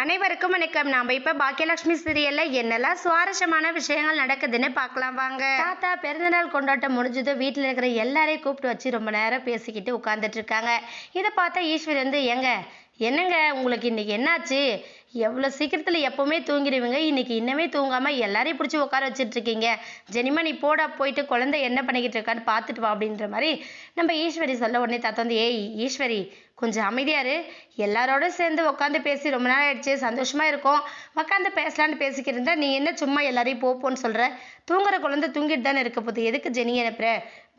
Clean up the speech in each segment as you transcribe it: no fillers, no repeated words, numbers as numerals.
அனைவருக்கும் வணக்கம். நாம இப்ப பாக்கியலட்சுமி சீரியல்ல என்னெல்லாம் சுவாரஸ்யமான விஷயங்கள் நடக்குதுன்னு பார்க்கலாம் வாங்க. தாத்தா பிறந்தநாள் கொண்டாட்டம் முடிஞ்சது வீட்டுல இருக்கிற எல்லாரையும் கூப்பிட்டு வச்சு ரொம்ப நேரம் பேசிக்கிட்டு உட்கார்ந்துட்டு இருக்காங்க. இதை பார்த்தா ஈஸ்வரி வந்து என்னங்க உங்களுக்கு இன்னைக்கு என்னாச்சு? எவ்வளோ சீக்கிரத்தில் எப்போவுமே தூங்கிடுவீங்க, இன்னைக்கு இன்னமே தூங்காமல் எல்லாரையும் பிடிச்சி உட்கார வச்சுட்டு இருக்கீங்க. ஜெனிமா நீ போடா போயிட்டு குழந்தை என்ன பண்ணிக்கிட்டு இருக்கான்னு பார்த்துட்டு வா அப்படின்ற மாதிரி நம்ம ஈஸ்வரி சொல்ல உடனே தாத்தா வந்து ஏய் ஈஸ்வரி கொஞ்சம் அமைதியாரு, எல்லாரோட சேர்ந்து உட்காந்து பேசி ரொம்ப நாள் ஆயிடுச்சு, சந்தோஷமா இருக்கும், உட்காந்து பேசலான்னு பேசிக்கிட்டு இருந்தா நீ என்ன சும்மா எல்லாரையும் போப்போன்னு சொல்ற? தூங்குற குழந்தை தூங்கிட்டு தானே இருக்க போகுது, எதுக்கு ஜெனி அனுப்புற?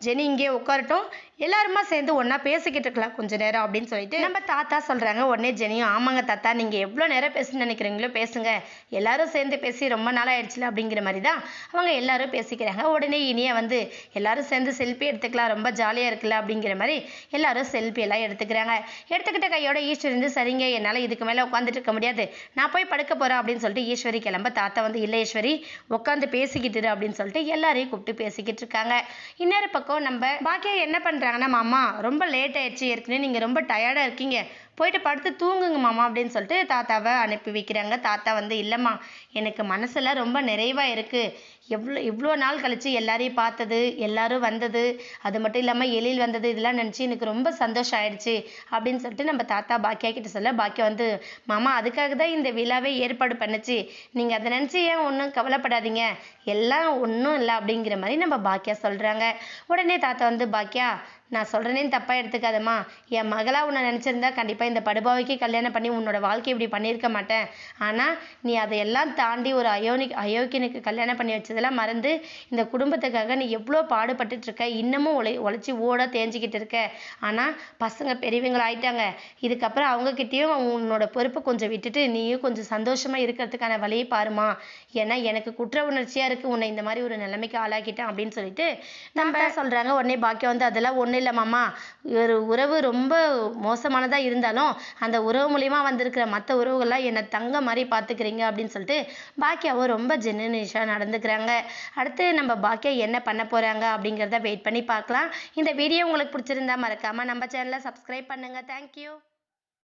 ஜெனி இங்கே உட்காரட்டும், எல்லாருமா சேர்ந்து ஒன்றா பேசிக்கிட்டு இருக்கலாம் கொஞ்ச நேரம் அப்படின்னு சொல்லிட்டு நம்ம தாத்தா சொல்கிறாங்க. உடனே ஜெனியும் ஆமாங்க தாத்தா, நீங்கள் எவ்வளோ நேரம் பேசணும்னு நினைக்கிறீங்களோ பேசுங்க, எல்லாரும் சேர்ந்து பேசி ரொம்ப நாள் ஆயிடுச்சுல அப்படிங்கிற மாதிரி தான் அவங்க எல்லாரும் பேசிக்கிறாங்க. உடனே இனியா வந்து எல்லாரும் சேர்ந்து செல்ஃபி எடுத்துக்கலாம், ரொம்ப ஜாலியாக இருக்குல்ல அப்படிங்கிற மாதிரி எல்லாரும் செல்ஃபி எல்லாம் எடுத்துக்கிறாங்க. எடுத்துக்கிட்ட கையோட ஈஸ்வரி வந்து சரிங்க என்னால் இதுக்கு மேலே உட்காந்துட்டு இருக்க முடியாது, நான் போய் படுக்க போகிறேன் அப்படின்னு சொல்லிட்டு ஈஸ்வரி கிளம்ப தாத்தா வந்து இல்லை ஈஸ்வரி உட்காந்து பேசிக்கிட்டு அப்படின்னு சொல்லிட்டு எல்லாரையும் கூப்பிட்டு பேசிக்கிட்டு இருக்காங்க. இன்னொரு பக்கம் நம்ம பாக்கியா என்ன பண்ணுறாங்கன்னா மாமா ரொம்ப லேட் ஆயிடுச்சு, ஏற்கனவே நீங்கள் ரொம்ப டயர்டாக இருக்கீங்க, போயிட்டு படுத்து தூங்குங்க மாமா அப்படின்னு சொல்லிட்டு தாத்தாவை அனுப்பி வைக்கிறாங்க. தாத்தா வந்து இல்லைம்மா எனக்கு மனசில் ரொம்ப நிறைவாக இருக்குது, இவ்வளோ நாள் கழித்து எல்லாரையும் பார்த்தது, எல்லாரும் வந்தது, அது மட்டும் இல்லாமல் எழில் வந்தது, இதெல்லாம் நினச்சி எனக்கு ரொம்ப சந்தோஷம் ஆயிடுச்சு அப்படின்னு சொல்லிட்டு நம்ம தாத்தா பாக்கியா கிட்ட சொல்ல பாக்கியா வந்து மாமா அதுக்காக தான் இந்த விழாவே ஏற்பாடு பண்ணுச்சு, நீங்கள் அதை நினச்சி ஏன் ஒன்றும் கவலைப்படாதீங்க, எல்லாம் ஒன்றும் இல்லை அப்படிங்கிற மாதிரி நம்ம பாக்கியா சொல்கிறாங்க. உடனே தாத்தா வந்து பாக்கியா நான் சொல்கிறேனேன்னு தப்பாக எடுத்துக்காதம்மா, என் மகளாக உன்னை நினச்சிருந்தா கண்டிப்பாக இந்த படுபாவைக்கு கல்யாணம் பண்ணி உன்னோட வாழ்க்கை இப்படி பண்ணியிருக்க மாட்டேன், ஆனால் நீ அதையெல்லாம் தாண்டி ஒரு அயோக்கியனுக்கு கல்யாணம் பண்ணி வச்சதெல்லாம் மறந்து இந்த குடும்பத்துக்காக நீ எவ்வளோ பாடுபட்டுட்டு இருக்க, இன்னமும் உழைச்சி ஓட தேஞ்சிக்கிட்டு இருக்க, ஆனால் பசங்க பெரியவங்களாயிட்டாங்க, இதுக்கப்புறம் அவங்கக்கிட்டேயும் உன்னோட பொறுப்பை கொஞ்சம் விட்டுட்டு நீயும் கொஞ்சம் சந்தோஷமாக இருக்கிறதுக்கான வழியை பாருமா, ஏன்னா எனக்கு குற்ற உணர்ச்சியாக இருக்குது உன்னை இந்த மாதிரி ஒரு நிலைமைக்கு ஆளாக்கிட்டேன் அப்படின்னு சொல்லிட்டு நம்ம சொல்கிறாங்க. உடனே பாக்கியம் வந்து அதெல்லாம் ஒன்றும் இல்லை மாமா, ஒரு உறவு ரொம்ப மோசமானதாக இருந்தாலும் அந்த உறவு மூலியமா வந்திருக்கிற மற்ற உறவுகள்லாம் என்னை தங்க மாதிரி பார்த்துக்கிறீங்க அப்படின்னு சொல்லிட்டு பாக்கியாவும் ரொம்ப ஜெனுனிஷாக நடந்துக்கிறாங்க. அடுத்து நம்ம பாக்கியா என்ன பண்ண போகிறாங்க அப்படிங்கிறத வெயிட் பண்ணி பார்க்கலாம். இந்த வீடியோ உங்களுக்கு பிடிச்சிருந்தா மறக்காமல் நம்ம சேனலை சப்ஸ்கிரைப் பண்ணுங்கள். தேங்க்யூ.